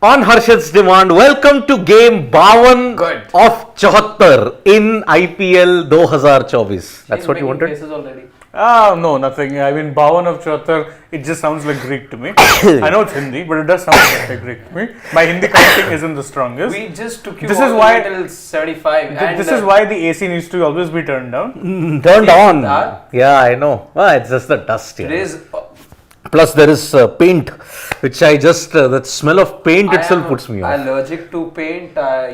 On Harshad's demand, welcome to game 52 Good. of 74 in IPL 2024. That's what you wanted? Faces already. No, nothing. I mean, Bhavan of Chatar, it just sounds like Greek to me. I know it's Hindi, but it does sound like Greek to me. My Hindi counting isn't the strongest. We just took you This all is the why- way till 75. This is why the AC needs to always be turned down. Turned on. That? Yeah, I know. It's just the dust here. It is. Plus, there is paint, which I just, that smell of paint itself puts me off. Allergic to paint. I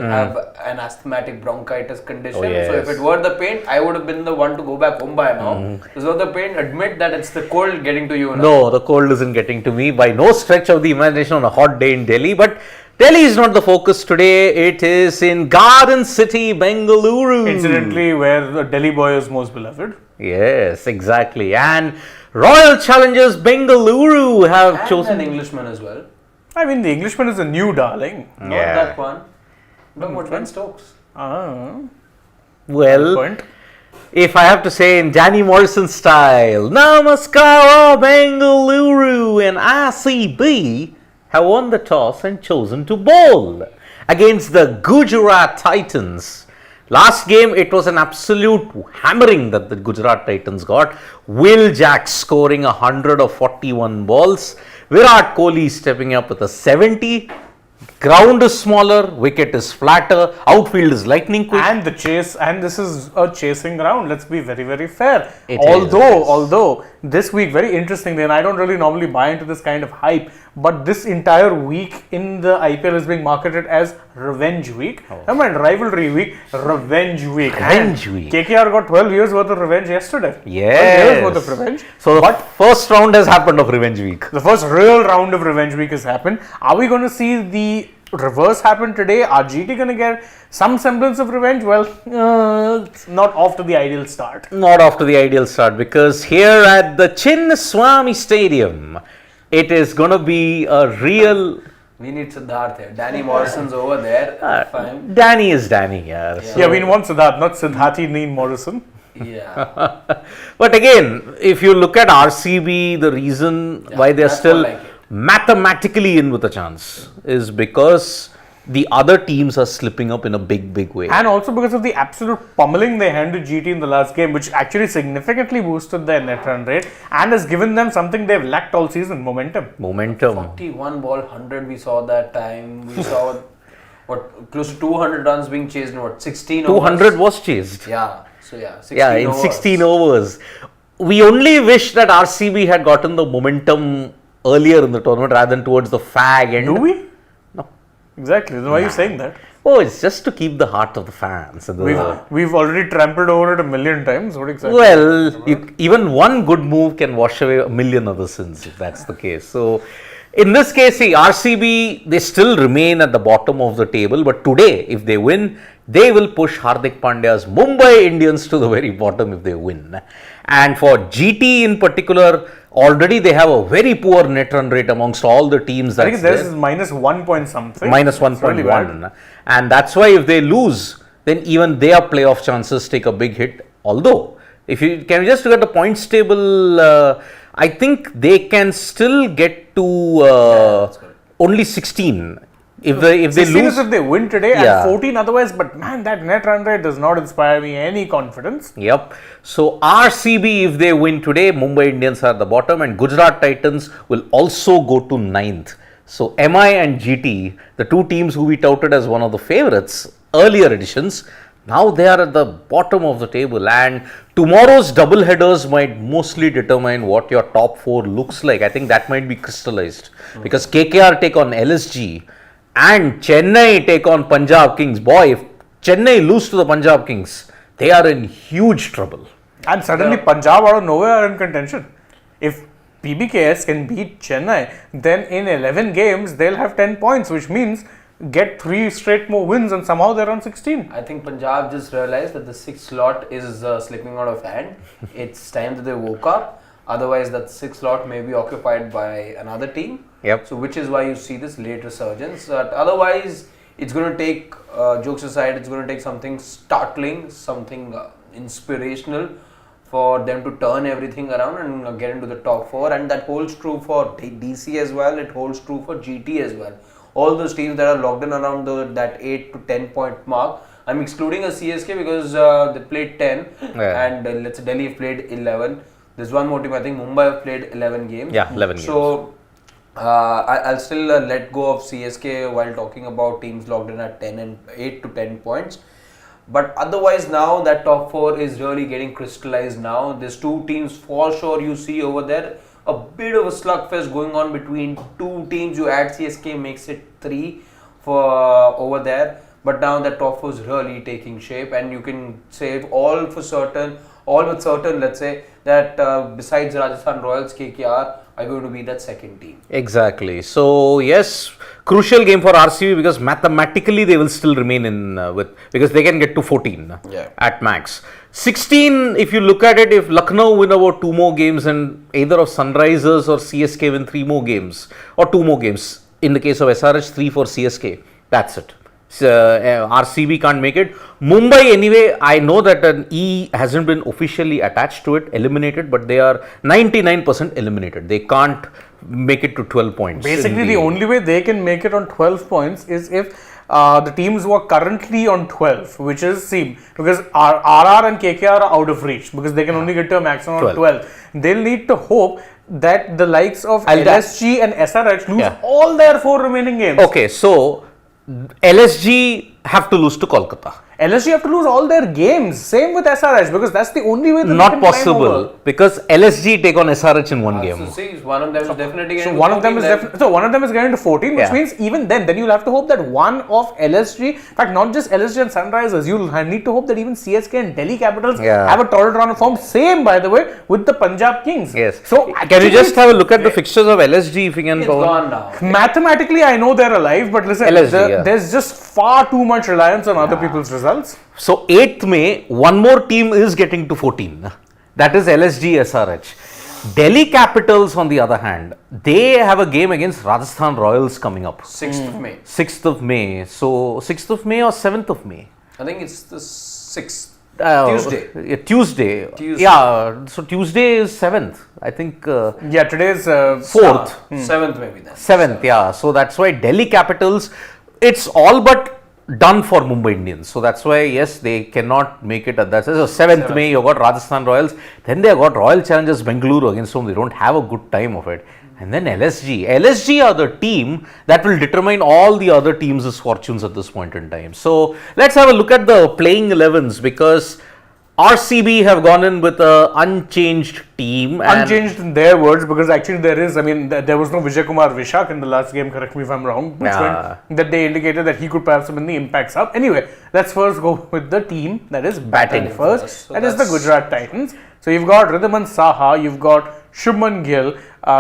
have an asthmatic bronchitis condition. Oh, yes. So if it were the paint, I would have been the one to go back home by now. So the paint, admit that it's the cold getting to you now. No, the cold isn't getting to me by no stretch of the imagination on a hot day in Delhi. But Delhi is not the focus today. It is in Garden City, Bengaluru. Incidentally, where the Delhi boy is most beloved. Yes, exactly. And Royal Challengers Bengaluru have And chosen. an Englishman as well. I mean, the Englishman is a new darling. Not Yeah. that one. But what Ben Stokes? Well, Point. if I have to say in Danny Morrison style, Namaskara Bengaluru and RCB have won the toss and chosen to bowl against the Gujarat Titans. Last game, it was an absolute hammering that the Gujarat Titans got. Will Jack scoring 141 balls. Virat Kohli stepping up with a 70. Ground is smaller, wicket is flatter, outfield is lightning quick. And the chase, and this is a chasing ground. Let's be very, very fair. It Although this week, very interestingly, and I don't really normally buy into this kind of hype, but this entire week in the IPL is being marketed as Revenge Week. I mean, Rivalry Week, Revenge Week. Revenge And Week. KKR got 12 years worth of revenge yesterday. 12 Yes. years worth of revenge. So the first round has happened of Revenge Week. The first real round of Revenge Week has happened. Are we going to see the reverse happen today? Are GT going to get some semblance of revenge? Well, it's not off to the ideal start. Not off to the ideal start, because here at the Chinnaswamy Stadium, it is going to be a real. We need Siddharth here. Danny Morrison's over there. Fine. Danny is Danny here. Yeah, we want Siddharth, not Siddharthi Neen Morrison. Yeah. But again, if you look at RCB, the reason why they're that's still more like it. mathematically in with a chance is because the other teams are slipping up in a big, big way. And also because of the absolute pummeling they handed GT in the last game, which actually significantly boosted their net run rate and has given them something they've lacked all season, momentum. Momentum. 41 ball 100 we saw that time. We saw close to 200 runs being chased in 16 overs. 200 was chased. Yeah. So yeah, 16 Yeah, in overs. 16 overs. We only wish that RCB had gotten the momentum earlier in the tournament rather than towards the fag end. Do we? No. Exactly. Then why are you saying that? Oh, it's just to keep the heart of the fans. And We've already trampled over it a million times. What exactly? well, even one good move can wash away a million other sins if that's the case. So, in this case, see, RCB, they still remain at the bottom of the table. But today, if they win, they will push Hardik Pandya's Mumbai Indians to the very bottom if they win. And for GT in particular, already they have a very poor net run rate amongst all the teams. I think theirs is minus 1 point something. Minus It's really 1.1. bad. And that's why if they lose, then even their playoff chances take a big hit. Although, if you can just look at the points table, I think they can still get to that's good. only 16. If they 16 lose, is if they win today Yeah. and 14 otherwise, but man, that net run rate does not inspire me any confidence. Yep. So RCB, if they win today, Mumbai Indians are at the bottom, and Gujarat Titans will also go to 9th. So MI and GT, the two teams who we touted as one of the favorites earlier editions, now they are at the bottom of the table, and tomorrow's double headers might mostly determine what your top 4 looks like. I think that might be crystallized because KKR take on LSG and Chennai take on Punjab Kings. Boy, if Chennai lose to the Punjab Kings, they are in huge trouble. And suddenly Punjab out of nowhere are in contention. If PBKS can beat Chennai, then in 11 games they'll have 10 points, which means get 3 straight more wins and somehow they're on 16. I think Punjab just realized that the 6th slot is slipping out of hand. It's time that they woke up. Otherwise, that 6th slot may be occupied by another team. Yep. So, which is why you see this late resurgence. Otherwise, it's going to take, jokes aside, it's going to take something startling, something inspirational for them to turn everything around and get into the top 4, and that holds true for DC as well. It holds true for GT as well. All those teams that are locked in around that 8 to 10 point mark. I'm excluding a CSK because they played 10 and let's say Delhi played 11. There's one more team, I think Mumbai have played 11 games. Yeah, 11 games. So I'll still let go of CSK while talking about teams locked in at 10 and 8 to 10 points. But otherwise now that top 4 is really getting crystallized now. There's two teams for sure you see over there. A bit of a slugfest going on between two teams. You add CSK, makes it 3 for over there. But now that top 4 is really taking shape, and you can say all but certain, let's say, that besides Rajasthan Royals, KKR are going to be that second team. Exactly. So yes, crucial game for RCB because mathematically they will still remain in because they can get to 14 at max. 16, if you look at it, if Lucknow win about 2 more games and either of Sunrisers or CSK win 3 more games or 2 more games, in the case of SRH 3 for CSK, that's it. RCB can't make it. Mumbai anyway, I know that an E hasn't been officially attached to it, eliminated, but they are 99% eliminated. They can't make it to 12 points. Basically, the only way they can make it on 12 points is if the teams who are currently on 12, which is because RR and KKR are out of reach because they can only get to a maximum of 12. They'll need to hope that the likes of LSG and SRH lose all their 4 remaining games. Okay, so LSG have to lose to Kolkata. LSG have to lose all their games. Same with SRH because that's the only way that not they can possible because LSG take on SRH in one game. So see, one of them is definitely getting to 14. So one of them is getting to 14, which means even then you'll have to hope that one of LSG, in fact not just LSG and Sunrisers, you'll need to hope that even CSK and Delhi Capitals have a torrid run of form. Same by the way with the Punjab Kings. Yes. So can you just have a look at the fixtures of LSG if you can? It's gone now. Mathematically, I know they're alive, but listen, LSG, there's just far too much reliance on other people's results. So 8th May, one more team is getting to 14. That is LSG SRH. Delhi Capitals, on the other hand, they have a game against Rajasthan Royals coming up. 6th of May. 6th of May. So 6th of May or 7th of May? I think it's the 6th. Tuesday. Yeah, so Tuesday is 7th. I think. Today is 4th. 7th maybe then. 7th, yeah. So that's why Delhi Capitals, it's all but done for Mumbai Indians. So that's why, yes, they cannot make it. That's so 7th May, you got Rajasthan Royals. Then they got Royal Challengers Bengaluru against whom they don't have a good time of it. And then LSG. LSG are the team that will determine all the other teams' fortunes at this point in time. So let's have a look at the playing 11s because RCB have gone in with an unchanged team. Unchanged in their words because actually there was no Vijay Kumar Vishak in the last game, correct me if I'm wrong, which meant that they indicated that he could perhaps win the impact sub. Anyway, let's first go with the team that is batting first. So that is the Gujarat Titans. So you've got Ridhaman Saha, you've got Shubman Gill,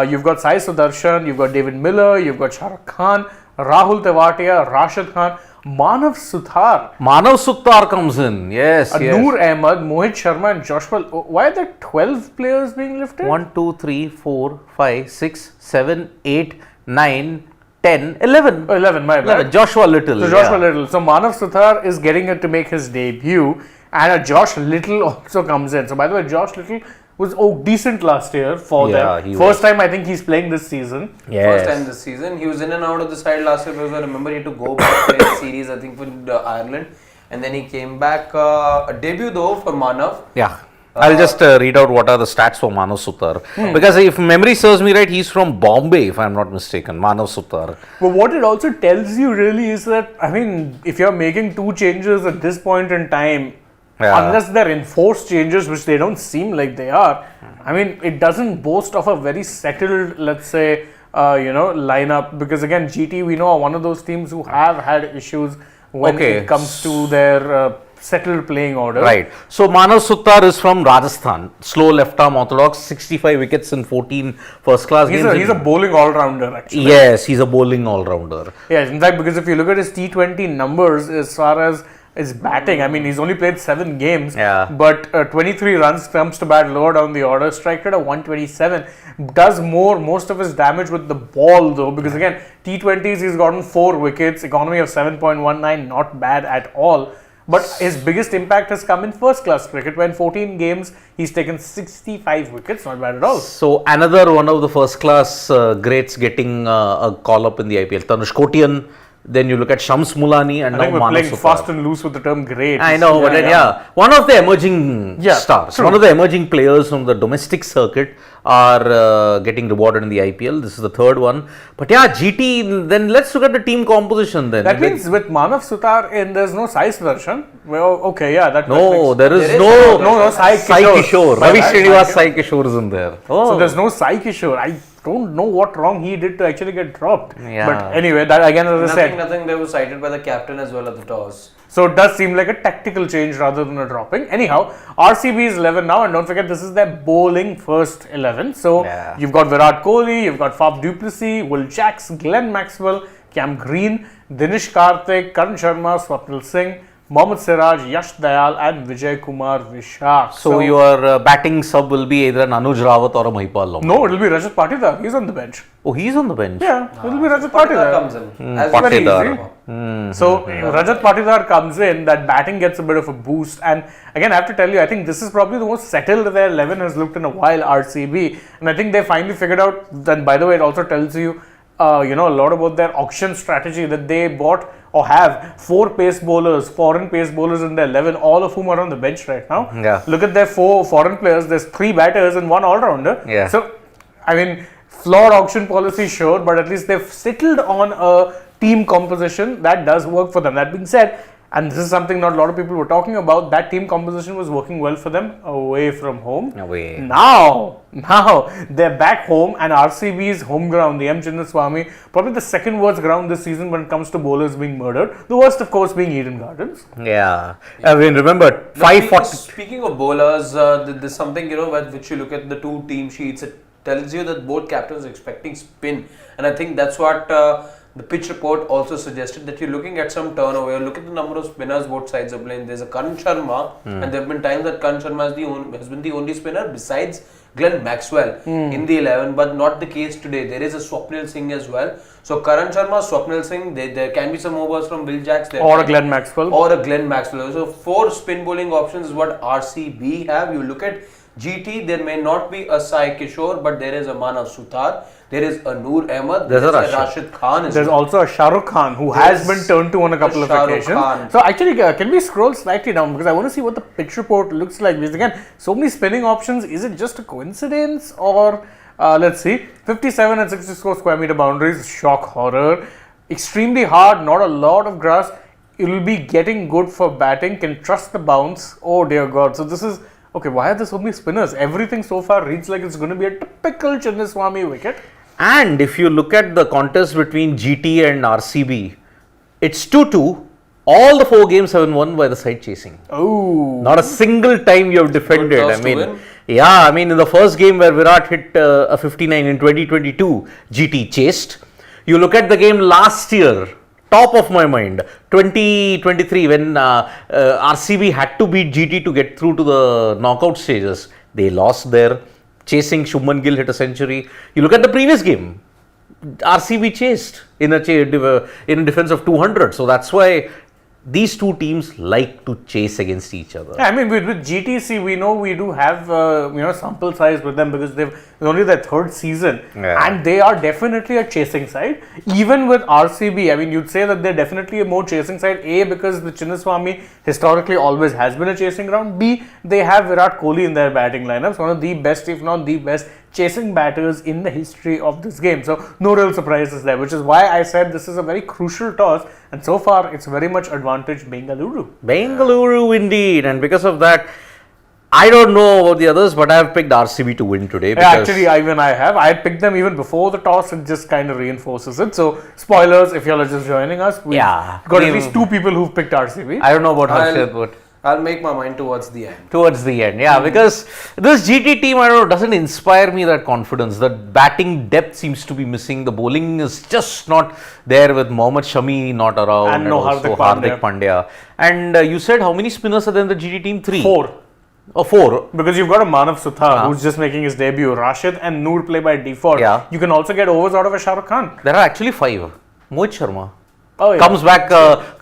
you've got Sai Sudarshan, you've got David Miller, you've got Shah Rukh Khan, Rahul Tewatia, Rashid Khan, Manav Suthar. Manav Suthar comes in, yes. Noor Ahmed, Mohit Sharma and Joshua. Why are there 12 players being lifted? 1, 2, 3, 4, 5, 6, 7, 8, 9, 10, 11. 11, my bad. 11. Joshua Little. So Joshua Little. So Manav Suthar is getting it to make his debut and Josh Little also comes in. So by the way, Josh Little was decent last year for them. First time I think he's playing this season. Yes. First time this season. He was in and out of the side last year because I remember he had to go back play the series, I think, for Ireland. And then he came back. A debut though for Manav. Yeah. I'll just read out what are the stats for Manav Suthar. Because if memory serves me right, he's from Bombay, if I'm not mistaken. Manav Suthar. But what it also tells you really is that, I mean, if you're making 2 changes at this point in time, unless they're enforced changes, which they don't seem like they are, I mean, it doesn't boast of a very settled, let's say, lineup. Because again, GT, we know, are one of those teams who have had issues when it comes to their settled playing order. Right. So Manav Suthar is from Rajasthan. Slow left arm orthodox, 65 wickets in 14 first class games. He's a bowling all-rounder actually. Yes, he's a bowling all-rounder. Yes, in fact, because if you look at his T20 numbers as far as his batting, I mean, he's only played 7 games, but 23 runs, comes to bat lower down the order, strike rate of 127, does most of his damage with the ball though, because again, T20s he's gotten 4 wickets, economy of 7.19, not bad at all. But his biggest impact has come in first class cricket, where in 14 games he's taken 65 wickets, not bad at all. So another one of the first class greats getting a call up in the IPL. Tanush Kotian, then you look at Shams Mulani, and I now think we're Manav playing Sutar. fast and loose with the term great. I know, but then, one of the emerging stars, true. one of the emerging players from the domestic circuit are getting rewarded in the IPL. This is the third one. But yeah, GT, then let's look at the team composition then. That means with Manav Sutar in, there's no Sai Sudarshan. Well, okay, yeah, that No, makes- there is no Sai Sai Kishore. Kishore. Ravi Srinivas Sai Kishore is in there. Oh. So there's no Sai Kishore. I don't know what wrong he did to actually get dropped. Yeah. But anyway, that again, as I said, Nothing. They were cited by the captain as well at the toss. so it does seem like a tactical change rather than a dropping. Anyhow, RCB is 11 now, and don't forget this is their bowling first 11. So you've got Virat Kohli, you've got Faf du Plessis, Will Jacks, Glenn Maxwell, Cam Green, Dinesh Karthik, Karan Sharma, Swapnil Singh, Mohammad Siraj, Yash Dayal, and Vijay Kumar Vishak. So your batting sub will be either an Anuj Rawat or a Mahipal Lomba. No, it'll be Rajat Patidar. He's on the bench. Oh, he's on the bench. Yeah, it'll be Rajat Patidar Patidar. comes in. As Very Patidar. easy. So Rajat Patidar comes in, that batting gets a bit of a boost, and again I have to tell you, I think this is probably the most settled their 11 has looked in a while, RCB, and I think they finally figured out that. By the way, it also tells you, a lot about their auction strategy, that they bought or have 4 pace bowlers, foreign pace bowlers in their 11, all of whom are on the bench right now. Yeah. Look at their 4 foreign players. There's 3 batters and 1 all-rounder. Yeah. So, I mean, flawed auction policy, sure, but at least they've settled on a team composition that does work for them. That being said, and this is something not a lot of people were talking about, that team composition was working well for them away from home. Away. Now they're back home, and RCB's home ground, the M. Chinnaswamy, probably the second worst ground this season when it comes to bowlers being murdered. The worst, of course, being Eden Gardens. Yeah. I mean, remember, 540. Speaking of bowlers, there's something which you look at the 2 team sheets. It tells you that both captains are expecting spin, and I think that's what the pitch report also suggested, that you're looking at some turnover. Look at the number of spinners both sides are playing. There's a Karan Sharma, and there have been times that Karan Sharma has been the only spinner besides Glenn Maxwell in the 11, but not the case today. There is a Swapnil Singh as well. So Karan Sharma, Swapnil Singh, there can be some overs from Will Jacks there. Or a Glenn Maxwell. Or a Glenn Maxwell. So 4 spin bowling options is what RCB have. You look at GT, there may not be a Sai Kishore, but there is a Manav Sutar. There is a Noor Ahmed. There's a Rashid Khan as There's well. also a Shah Rukh Khan who has been turned to on a couple of Shah Rukh occasions. Khan. So actually, can we scroll slightly down, because I want to see what the pitch report looks like. Because again, so many spinning options. Is it just a coincidence, or let's see, 57 and 64 square meter boundaries, shock horror, extremely hard, not a lot of grass. It will be getting good for batting. Can trust the bounce. Oh dear God! So this is okay. Why are there so many spinners? Everything so far reads like it's going to be a typical Chinnaswamy wicket. And if you look at the contest between GT and RCB, it's 2-2. All the 4 games have been won by the side chasing. Oh, Not a single time you have defended. Good I toss to mean, win. yeah, I mean, in the first game where Virat hit a 59 in 2022, GT chased. You look at the game last year, top of my mind, 2023, when RCB had to beat GT to get through to the knockout stages. They lost there. Chasing, Shubman Gill hit a century. You look at the previous game, RCB chased in a defense of 200. So that's why these 2 teams like to chase against each other. yeah, I mean, with GTC, we know we do have sample size with them, because it's only their 3rd season, and they are definitely a chasing side. Even with RCB, I mean, you'd say that they're definitely a more chasing side. A, because the Chinnaswamy historically always has been a chasing ground. B, they have Virat Kohli in their batting lineups, one of the best, if not the best, chasing batters in the history of this game. So no real surprises there, which is why I said this is a very crucial toss, and so far it's very much advantage Bengaluru. Bengaluru indeed, and because of that, I don't know about the others, but I have picked RCB to win today. Yeah, actually, I picked them even before the toss. It just kind of reinforces it. So, spoilers, if you're just joining us, we've got at least 2 people who've picked RCB. I don't know about Harshit, but I'll make my mind towards the end. towards the end, yeah, because this GT team, I don't know, doesn't inspire me that confidence. The batting depth seems to be missing. The bowling is just not there, with Mohammad Shami not around, And no also Hardik Pandya. And you said how many spinners are there in the GT team? 3? 4. Or 4. Because you've got a Manav Sutar who's just making his debut. Rashid and Noor play by default. Yeah. You can also get overs out of a Shah Rukh Khan. There are actually 5. Mohit Sharma. Oh, yeah. Comes back,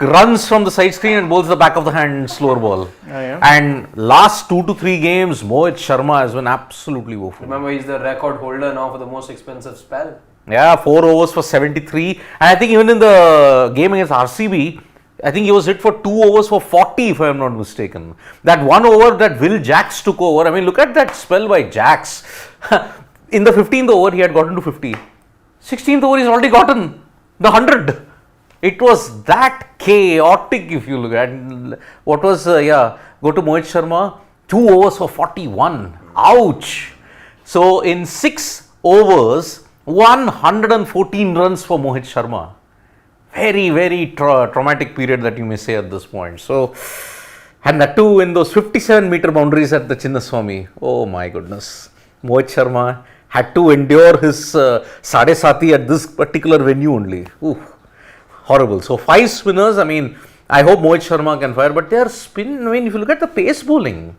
runs from the side screen and bowls the back of the hand slower ball. Yeah. And last 2 to 3 games, Mohit Sharma has been absolutely woeful. Remember, he's the record holder now for the most expensive spell. Yeah, 4 overs for 73. And I think even in the game against RCB, I think he was hit for 2 overs for 40, if I am not mistaken. That 1 over that Will Jacks took over. I mean, look at that spell by Jacks. In the 15th over, he had gotten to 50. 16th over, he's already gotten the 100. It was that chaotic, if you look at what was, go to Mohit Sharma, 2 overs for 41. Ouch. So, in 6 overs, 114 runs for Mohit Sharma. Very, very traumatic period that you may say at this point. So, and that too in those 57-meter boundaries at the Chinnaswamy. Oh my goodness. Mohit Sharma had to endure his Sade Sati at this particular venue only. Ooh, horrible. So, 5 spinners. I mean, I hope Mohit Sharma can fire, but they are spin. I mean, if you look at the pace bowling,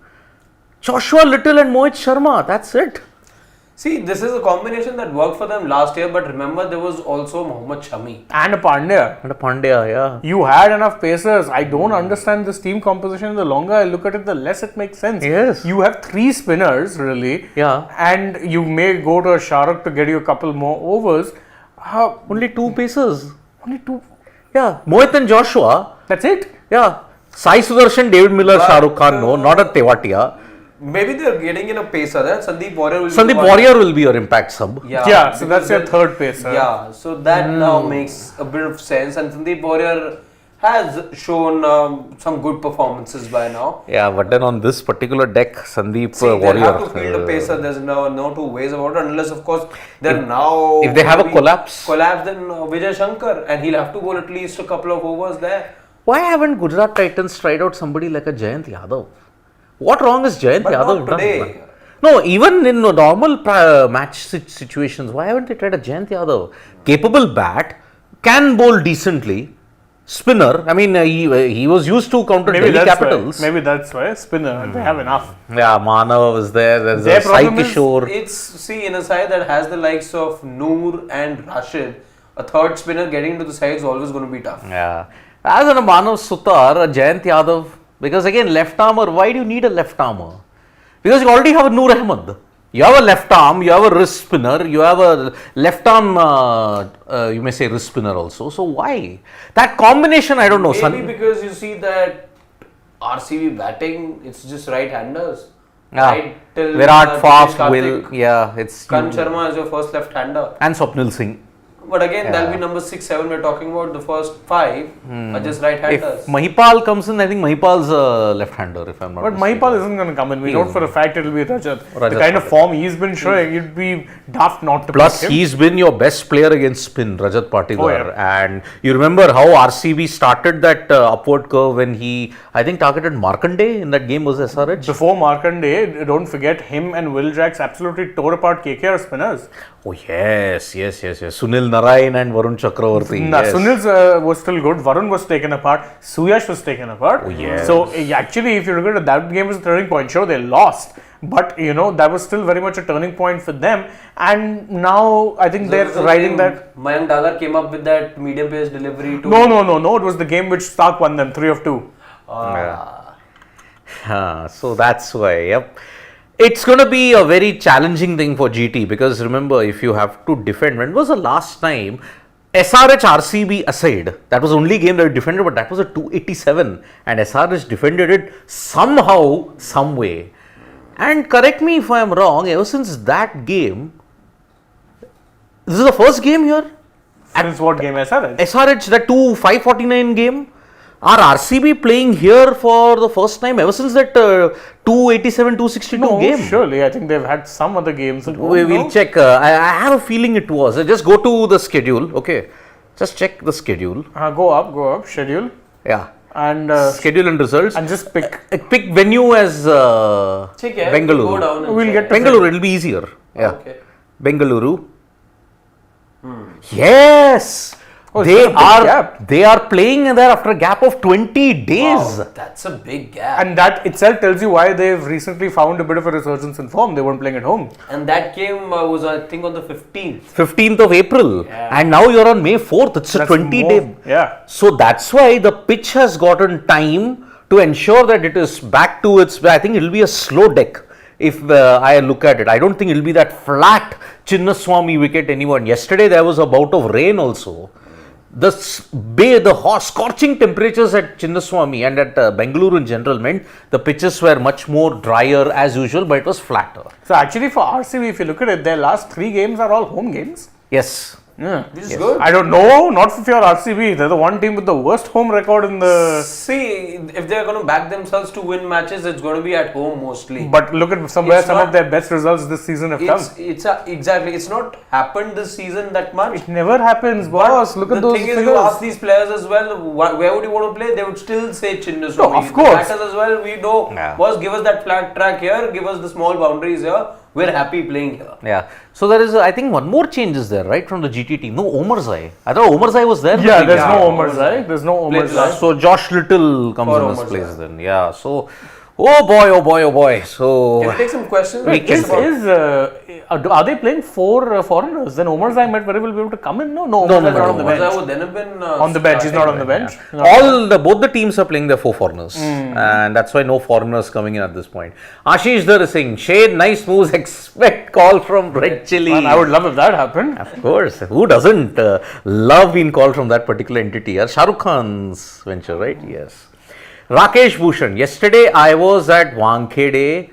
Joshua Little and Mohit Sharma, that's it. See, this is a combination that worked for them last year, but remember there was also Mohammad Shami. And a Pandya. And a Pandya, yeah. You had enough pacers. I don't understand this team composition. The longer I look at it, the less it makes sense. Yes. You have 3 spinners, really. Yeah. And you may go to a Shahrukh to get you a couple more overs. Only 2 pacers. Only 2. Yeah. Mohit and Joshua. That's it. Yeah. Sai Sudarshan, David Miller, Shah Rukh Khan, no, not a Tewatia. Maybe they're getting in a pacer. Sandeep Warrior will be your impact sub. Yeah, so that's your third pacer. Yeah, so that now makes a bit of sense. And Sandeep Warrior has shown some good performances by now. Yeah, but then on this particular deck, Sandeep Warrior. They have to Warrior. field a pacer. There's no 2 ways about it. Unless, of course, they're now. If they have a collapse, then Vijay Shankar. And he'll have to bowl at least a couple of overs there. why haven't Gujarat Titans tried out somebody like a Jayant Yadav? What wrong is Jayant But Yadav not today. done? No, even in normal match situations, why haven't they tried a Jayant Yadav? Capable bat, can bowl decently, spinner. I mean, he was used to counter Delhi Capitals. Maybe that's why. Spinner, they have enough. Yeah, Manav was there. There's Their a Sai problem is Kishore. In a side that has the likes of Noor and Rashid, a third spinner getting into the side is always going to be tough. Yeah. As in a Manav Sutar, a Jayant Yadav, because again, left armour, why do you need a left armour? Because you already have a Noor Ahmed. You have a left arm, you have a wrist spinner, you have a left arm, you may say wrist spinner also. So why? That combination, I don't know. Maybe because you see that RCB batting, it's just right-handers. Yeah. Right till Virat, fast, Karthik. Will, yeah, it's. Kan Sharma is your first left-hander. And Swapnil Singh. But again, Yeah. that'll be number 6, 7. We're talking about the first 5 are just right-handers. If Mahipal comes in, I think Mahipal's a left-hander, if I'm not But mistaken. Mahipal isn't going to come in. We know for a fact it'll be Rajat. Rajat The kind of Patil. form he's been showing, it'd be daft not to Plus, pick him. he's been your best player against spin, Rajat Patilar. Oh, yeah. And you remember how RCB started that upward curve when he, I think, targeted Markanday in that game was SRH? Before Markanday, don't forget him and Will Jacks absolutely tore apart KKR spinners. Oh, yes. Sunil Narayan and Varun Chakravarti. Yes. Sunil was still good. Varun was taken apart. Suyash was taken apart. Oh, yes. So actually, if you look at it, that game was a turning point. Sure, they lost. But, that was still very much a turning point for them. And now, I think they're riding that. Mayank Dagar came up with that medium pace delivery too. No. It was the game which Stark won them, 3 of 2. So that's why, yep. It's going to be a very challenging thing for GT because remember, if you have to defend, when was the last time SRH RCB aside, that was the only game that we defended, but that was a 287 and SRH defended it somehow, some way. And correct me if I am wrong, ever since that game, this is the first game here? Since what game, SRH? SRH, that 549 game? Are RCB playing here for the first time ever since that 287-262 game? Surely. I think they've had some other games. We'll check. I have a feeling it was. Just go to the schedule. Okay. Just check the schedule. Go up, schedule. Yeah. And schedule and results. And just pick. Pick venue as Bengaluru. Go down and We'll check. get to Bengaluru, it'll be easier. Yeah. Okay. Bengaluru. Yes! Oh, it's They a big gap. are playing there after a gap of 20 days. Wow, that's a big gap. And that itself tells you why they've recently found a bit of a resurgence in form. They weren't playing at home. And that game was, I think, on the 15th. 15th of April. Yeah. And now you're on May 4th. It's a That's 20 more- day. Yeah. So that's why the pitch has gotten time to ensure that it is back to its. I think it will be a slow deck if I look at it. I don't think it will be that flat Chinnaswamy wicket anymore. Yesterday there was a bout of rain also. The scorching temperatures at Chinnaswamy and at Bengaluru in general meant the pitches were much more drier as usual, but it was flatter. So actually for RCB, if you look at it, their last 3 games are all home games. Yes. Yeah. Which is good. I don't know, not if you're RCB. They're the one team with the worst home record in the. See, if they're going to back themselves to win matches, it's going to be at home mostly. But look at somewhere It's some not- of their best results this season have come. Exactly. It's not happened this season that much. It never happens, boss. Look at the those thing is, figures. you ask these players as well, where would you want to play? They would still say Chinnaswamy. No, of course. The batters as well, we know. Yeah. Boss, give us that flat track here, give us the small boundaries here. We're happy playing here. Yeah. So there is, I think, one more change is there, right, from the GT team. No Omarzai. I thought Omarzai was there. Yeah, there's Yeah, no Omar Omarzai. There's no Played Omarzai. last- So Josh Little comes For in his Omarzai. place then. Yeah. So, oh boy, oh boy, oh boy. So. Can we take some questions? We can. Are they playing 4 foreigners? Then Omarzai might very well be able to come in. No, No, Omarzai no, is not no, on the Omarzai bench. would then have been On the bench, he's not on the bench. Both the teams are playing their 4 foreigners, and that's why no foreigners coming in at this point. Ashish Dhar is saying, Shade, nice moves, expect call from Red Chili. Man, I would love if that happened. Of course, who doesn't love being called from that particular entity? Shah Rukh Khan's venture, right? Yes. Rakesh Bhushan, yesterday I was at Wankhede,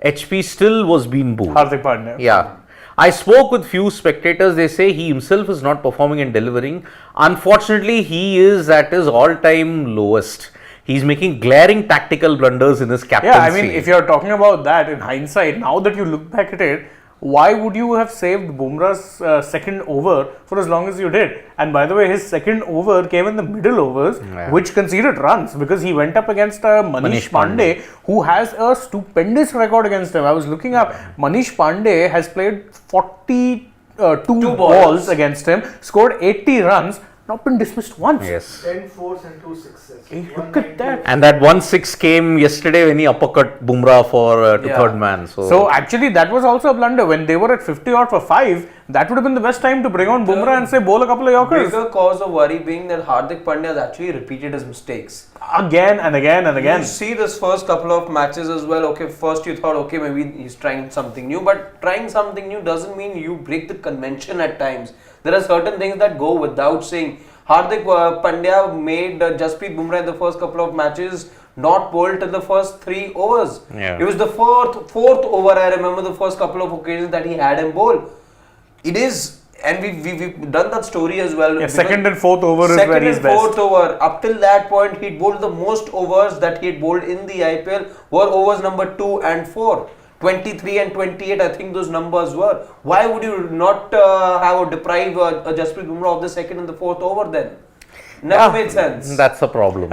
HP still was being booed. Hardik Pandya. Yeah. I spoke with few spectators. They say he himself is not performing and delivering. Unfortunately, he is at his all-time lowest. He's making glaring tactical blunders in his captaincy. Yeah, I mean, if you're talking about that in hindsight, now that you look back at it, why would you have saved Bumrah's second over for as long as you did? And by the way, his second over came in the middle overs, which conceded runs because he went up against Manish Pandey, who has a stupendous record against him. I was looking up, Manish Pandey has played 42 balls against him, scored 80 runs, not been dismissed once. Yes. 10 fours and 2 sixes. Hey, look at that. And that 1-6 came yesterday when he uppercut Bumrah for to third man. So actually, that was also a blunder. When they were at 50 odd for 5, that would have been the best time to bring on Bumrah and say bowl a couple of Yorkers. Bigger cause of worry being that Hardik Pandya has actually repeated his mistakes. Again and again and again. You see this first couple of matches as well. Okay, first you thought, okay, maybe he's trying something new, but trying something new doesn't mean you break the convention at times. There are certain things that go without saying. Hardik Pandya made Jasprit Bumrah in the first couple of matches not bowled till the first 3 overs. Yeah. It was the fourth over, I remember the first couple of occasions that he had him bowl. It is, and we've done that story as well. Yeah, second and fourth over is where he's Second and best. fourth over. Up till that point, he'd bowled the most overs that he'd bowled in the IPL were overs number 2 and 4. 23 and 28, I think those numbers were. Why would you not have a deprive a Jasprit Bumrah of the second and the fourth over then? Never made sense. that's a problem.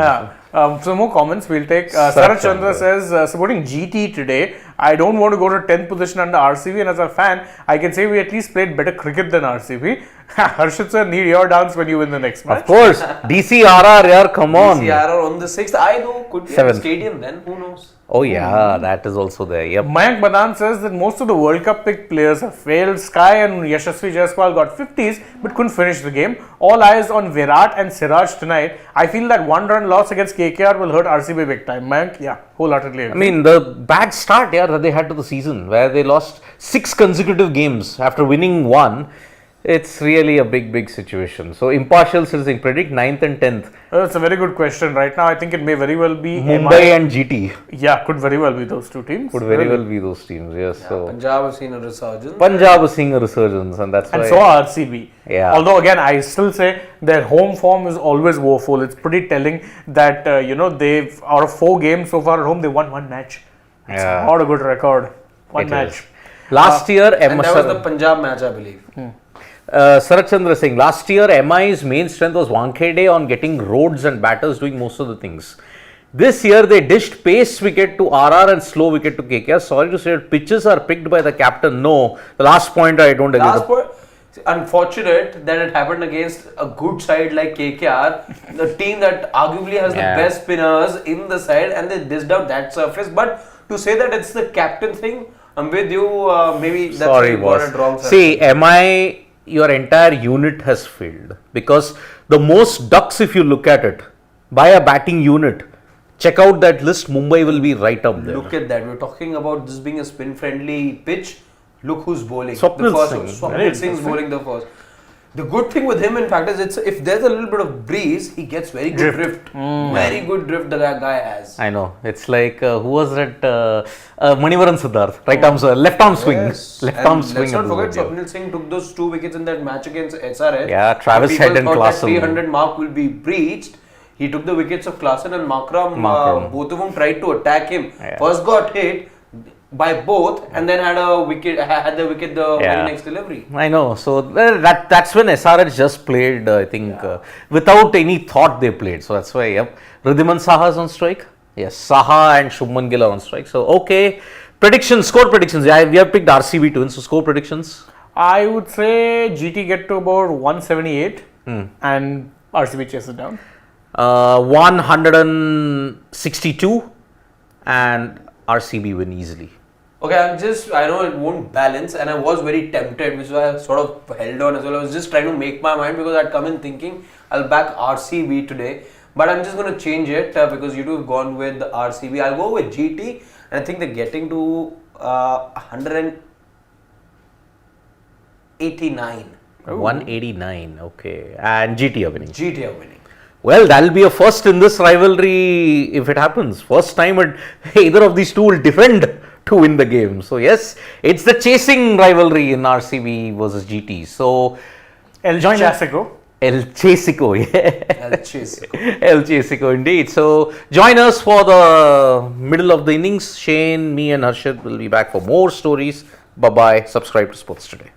Some more comments we'll take. Sarat Sarat Chandra Chandra says, supporting GT today, I don't want to go to 10th position under RCB, and as a fan, I can say we at least played better cricket than RCB. Harshit sir, need your dance when you win the next match. Of course, DCRR, yeah, come on. CRR on the 6th. I know, could be at the Seventh. stadium then. Who knows? Oh yeah, that is also there. Yep. Mayank Badan says that most of the World Cup picked players have failed. Sky and Yashasvi Jaiswal got 50s but couldn't finish the game. All eyes on Virat and Siraj tonight. I feel that 1-run loss against KKR will hurt RCB big time. Mayank, yeah, wholeheartedly agree. I mean, the bad start, yeah, that they had to the season, where they lost 6 consecutive games after winning 1. It's really a big situation. So, impartial citizen predict 9th and 10th. It's a very good question. Right now, I think it may very well be Mumbai and GT Yeah, could very well be those two teams. could very well be those teams. Yes. So, Punjab has seen a resurgence. Punjab is seeing a resurgence, and that's And why. so are RCB. Yeah. Although again, I still say their home form is always woeful. It's pretty telling that they've out of 4 games so far at home, they won 1 match. It's Yeah. not a good record. One It match. is. Last year, And that was the Punjab match, I believe. Sarat Chandra saying, last year MI's main strength was Wankhede on getting roads and batters doing most of the things. This year they dished pace wicket to RR and slow wicket to KKR. Sorry to say, pitches are picked by the captain. No, the last point I don't agree. Last point. Unfortunate that it happened against a good side like KKR, the team that arguably has the best spinners in the side, and they dished out that surface. But to say that it's the captain thing, I'm with you. Maybe that's Sorry, why you got boss. it wrong. Sir. See, your entire unit has failed because the most ducks, if you look at it, by a batting unit, check out that list. Mumbai will be right up there. Look at that. We're talking about this being a spin-friendly pitch. Look who's bowling. Swapnil the first Singh. Swapnil Singh's bowling the first. The good thing with him, in fact, is if there's a little bit of breeze, he gets very good drift. Very good drift that guy has. I know. It's like, who was that? Manivaran Siddharth. Right arm, left arm swing. Yes. Left And arm swing. let's not forget, Swapnil Singh took those 2 wickets in that match against SRH. Yeah, Travis Head and People thought that Klaasen. 300 mark will be breached. He took the wickets of Klaasen and Markram. Both of them tried to attack him. Yeah. First got hit by both, and then had the wicket the very next delivery. I know. So that's when SRH just played, I think, without any thought they played. So that's why, Ridhiman Saha is on strike. Yes, Saha and Shubman Gill are on strike. So, okay. Predictions, score predictions. Yeah, we have picked RCB to win. So, score predictions. I would say GT get to about 178 and RCB chases down. 162 and RCB win easily. Okay, I know it won't balance, and I was very tempted, which is why I sort of held on as well. I was just trying to make my mind because I'd come in thinking I'll back RCB today, but I'm just going to change it because you two have gone with RCB. I'll go with GT, and I think they're getting to 189. 189, okay. And GT are winning. GT are winning. Well, that'll be a first in this rivalry if it happens. First time either of these two will defend to win the game. So, yes, it's the chasing rivalry in RCB versus GT. So, El Chasico. El Chasico, yeah. El Chasico. El Chasico, indeed. So, join us for the middle of the innings. Shane, me and Harshad will be back for more stories. Bye-bye. Subscribe to Sports Today.